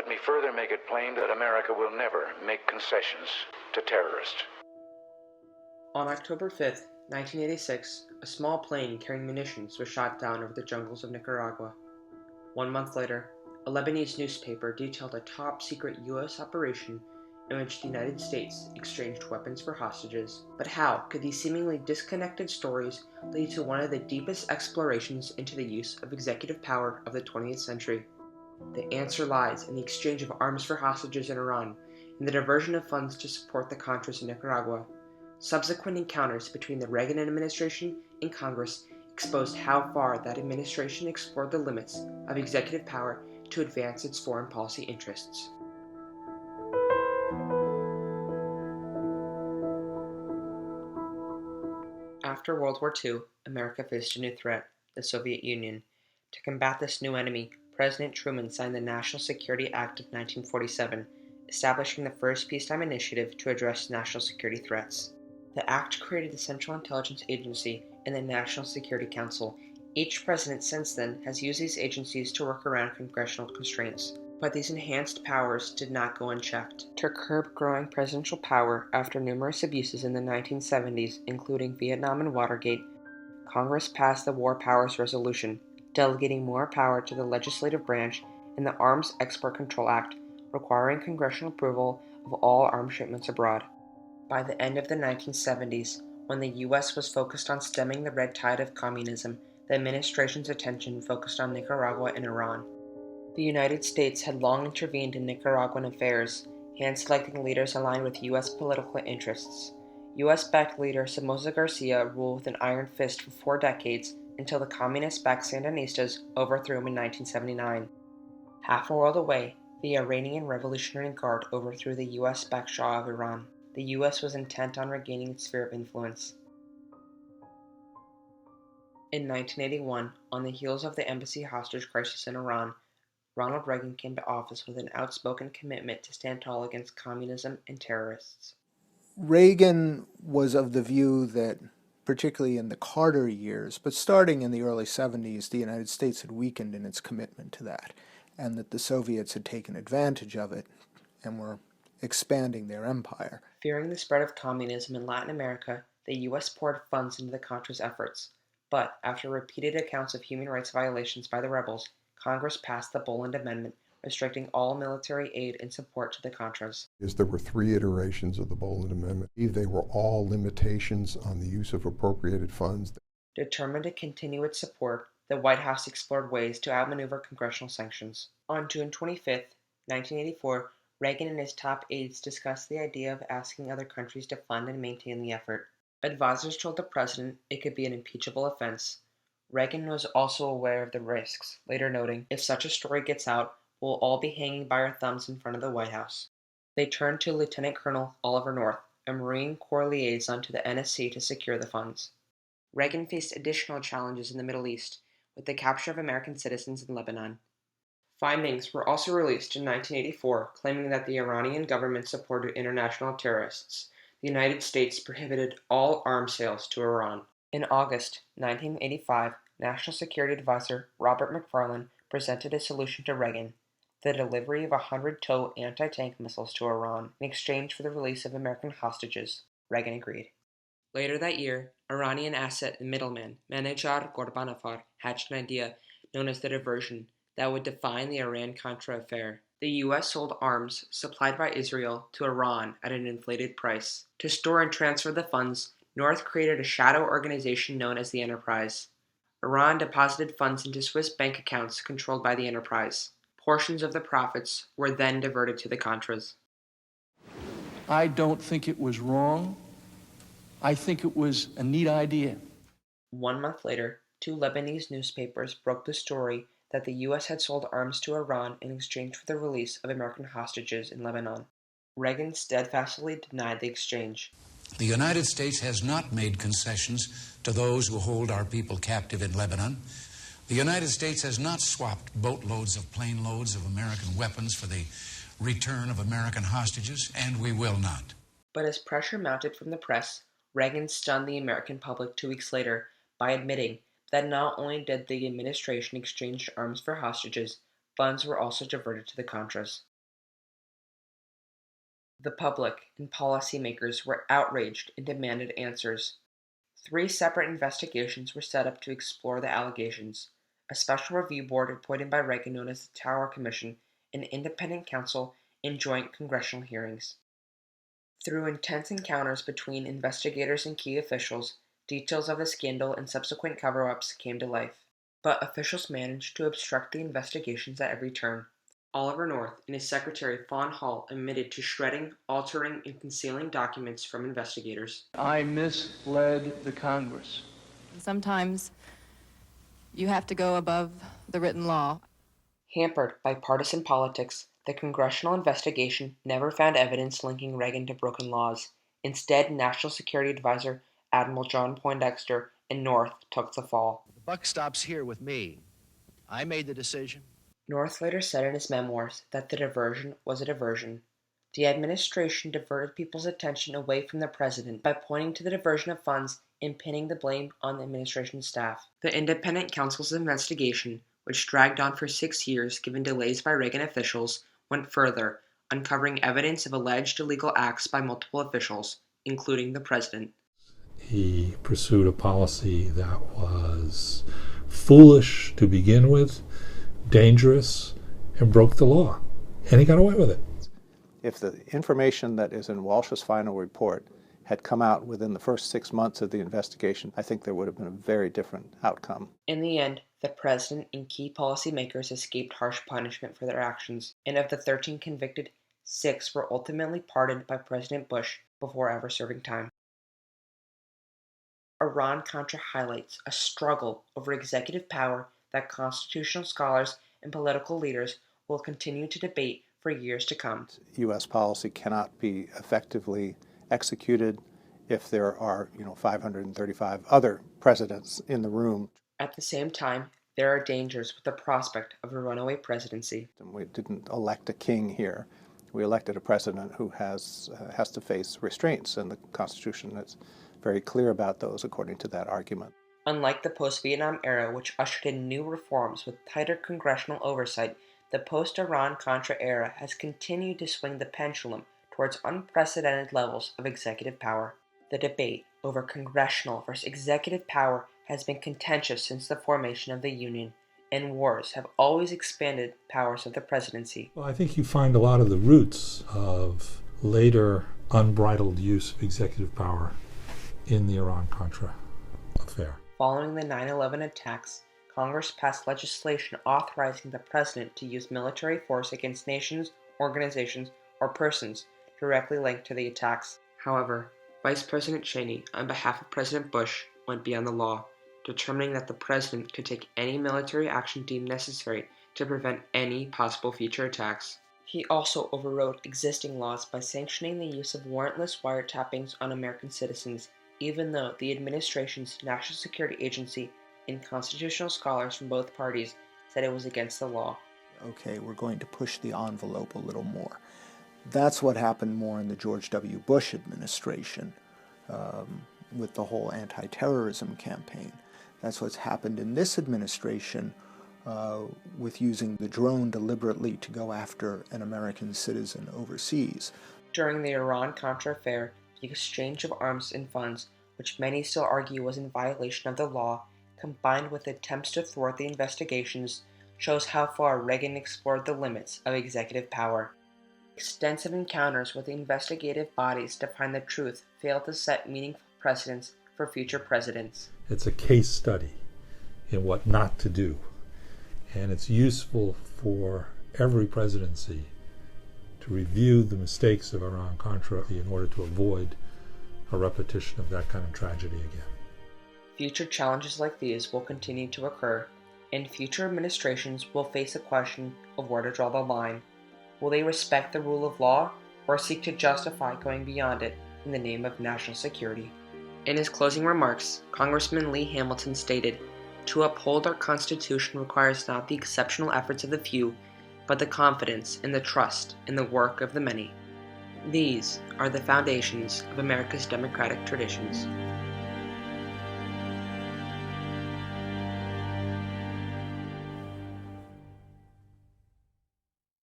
Let me further make it plain that America will never make concessions to terrorists. On October 5th, 1986, a small plane carrying munitions was shot down over the jungles of Nicaragua. 1 month later, a Lebanese newspaper detailed a top-secret U.S. operation in which the United States exchanged weapons for hostages. But how could these seemingly disconnected stories lead to one of the deepest explorations into the use of executive power of the 20th century? The answer lies in the exchange of arms for hostages in Iran and the diversion of funds to support the Contras in Nicaragua. Subsequent encounters between the Reagan administration and Congress exposed how far that administration explored the limits of executive power to advance its foreign policy interests. After World War II, America faced a new threat, the Soviet Union. To combat this new enemy, President Truman signed the National Security Act of 1947, establishing the first peacetime initiative to address national security threats. The act created the Central Intelligence Agency and the National Security Council. Each president since then has used these agencies to work around congressional constraints. But these enhanced powers did not go unchecked. To curb growing presidential power after numerous abuses in the 1970s, including Vietnam and Watergate, Congress passed the War Powers Resolution, delegating more power to the legislative branch, and the Arms Export Control Act, requiring congressional approval of all arms shipments abroad. By the end of the 1970s, when the U.S. was focused on stemming the red tide of communism, the administration's attention focused on Nicaragua and Iran. The United States had long intervened in Nicaraguan affairs, hand-selecting leaders aligned with U.S. political interests. U.S.-backed leader Somoza Garcia ruled with an iron fist for 4 decades until the communist-backed Sandinistas overthrew him in 1979. Half a world away, the Iranian Revolutionary Guard overthrew the U.S.-backed Shah of Iran. The U.S. was intent on regaining its sphere of influence. In 1981, on the heels of the embassy hostage crisis in Iran, Ronald Reagan came to office with an outspoken commitment to stand tall against communism and terrorists. Reagan was of the view that, particularly in the Carter years, but starting in the early 70s, the United States had weakened in its commitment to that, and that the Soviets had taken advantage of it and were expanding their empire. Fearing the spread of communism in Latin America, the U.S. poured funds into the Contras' efforts. But after repeated accounts of human rights violations by the rebels, Congress passed the Boland Amendment, restricting all military aid and support to the Contras. There were 3 iterations of the Boland Amendment. They were all limitations on the use of appropriated funds. Determined to continue its support, the White House explored ways to outmaneuver congressional sanctions. On June 25, 1984, Reagan and his top aides discussed the idea of asking other countries to fund and maintain the effort. Advisors told the president it could be an impeachable offense. Reagan was also aware of the risks, later noting, "If such a story gets out, we'll all be hanging by our thumbs in front of the White House." They turned to Lieutenant Colonel Oliver North, a Marine Corps liaison to the NSC, to secure the funds. Reagan faced additional challenges in the Middle East, with the capture of American citizens in Lebanon. Findings were also released in 1984 claiming that the Iranian government supported international terrorists. The United States prohibited all arms sales to Iran. In August 1985, National Security Advisor Robert McFarlane presented a solution to Reagan: the delivery of 100-tow anti-tank missiles to Iran in exchange for the release of American hostages. Reagan agreed. Later that year, Iranian asset and middleman Manajar Ghorbanifar hatched an idea known as the diversion that would define the Iran-Contra affair. The U.S. sold arms supplied by Israel to Iran at an inflated price. To store and transfer the funds, North created a shadow organization known as the Enterprise. Iran deposited funds into Swiss bank accounts controlled by the Enterprise. Portions of the profits were then diverted to the Contras. I don't think it was wrong. I think it was a neat idea. 1 month later, 2 Lebanese newspapers broke the story that the U.S. had sold arms to Iran in exchange for the release of American hostages in Lebanon. Reagan steadfastly denied the exchange. The United States has not made concessions to those who hold our people captive in Lebanon. The United States has not swapped boatloads of plane loads of American weapons for the return of American hostages, and we will not. But as pressure mounted from the press, Reagan stunned the American public 2 weeks later by admitting that not only did the administration exchange arms for hostages, funds were also diverted to the Contras. The public and policymakers were outraged and demanded answers. 3 separate investigations were set up to explore the allegations: a special review board appointed by Reagan known as the Tower Commission, an independent counsel, and joint congressional hearings. Through intense encounters between investigators and key officials, details of the scandal and subsequent cover-ups came to life. But officials managed to obstruct the investigations at every turn. Oliver North and his secretary Fawn Hall admitted to shredding, altering, and concealing documents from investigators. I misled the Congress. Sometimes you have to go above the written law. Hampered by partisan politics, the congressional investigation never found evidence linking Reagan to broken laws. Instead, National Security Advisor Admiral John Poindexter and North took the fall. The buck stops here with me. I made the decision. North later said in his memoirs that the diversion was a diversion. The administration diverted people's attention away from the president by pointing to the diversion of funds and pinning the blame on the administration staff. The independent counsel's investigation, which dragged on for 6 years given delays by Reagan officials, went further, uncovering evidence of alleged illegal acts by multiple officials, including the president. He pursued a policy that was foolish to begin with, dangerous, and broke the law. And he got away with it. If the information that is in Walsh's final report had come out within the first 6 months of the investigation, I think there would have been a very different outcome. In the end, the president and key policymakers escaped harsh punishment for their actions, and of the 13 convicted, 6 were ultimately pardoned by President Bush before ever serving time. Iran-Contra highlights a struggle over executive power that constitutional scholars and political leaders will continue to debate for years to come. U.S. policy cannot be effectively executed if there are, 535 other presidents in the room. At the same time, there are dangers with the prospect of a runaway presidency. We didn't elect a king here. We elected a president who has to face restraints, and the Constitution is very clear about those according to that argument. Unlike the post-Vietnam era, which ushered in new reforms with tighter congressional oversight, the post-Iran-Contra era has continued to swing the pendulum towards unprecedented levels of executive power. The debate over congressional versus executive power has been contentious since the formation of the Union, and wars have always expanded powers of the presidency. Well, I think you find a lot of the roots of later unbridled use of executive power in the Iran-Contra affair. Following the 9/11 attacks, Congress passed legislation authorizing the president to use military force against nations, organizations, or persons directly linked to the attacks. However, Vice President Cheney, on behalf of President Bush, went beyond the law, determining that the president could take any military action deemed necessary to prevent any possible future attacks. He also overrode existing laws by sanctioning the use of warrantless wiretappings on American citizens, even though the administration's National Security Agency and constitutional scholars from both parties said it was against the law. Okay, we're going to push the envelope a little more. That's what happened more in the George W. Bush administration with the whole anti-terrorism campaign. That's what's happened in this administration with using the drone deliberately to go after an American citizen overseas. During the Iran-Contra affair, the exchange of arms and funds, which many still argue was in violation of the law, combined with attempts to thwart the investigations, shows how far Reagan explored the limits of executive power. Extensive encounters with the investigative bodies to find the truth failed to set meaningful precedents for future presidents. It's a case study in what not to do, and it's useful for every presidency to review the mistakes of Iran-Contra in order to avoid a repetition of that kind of tragedy again. Future challenges like these will continue to occur, and future administrations will face the question of where to draw the line. Will they respect the rule of law, or seek to justify going beyond it in the name of national security? In his closing remarks, Congressman Lee Hamilton stated, "To uphold our Constitution requires not the exceptional efforts of the few, but the confidence and the trust in the work of the many. These are the foundations of America's democratic traditions."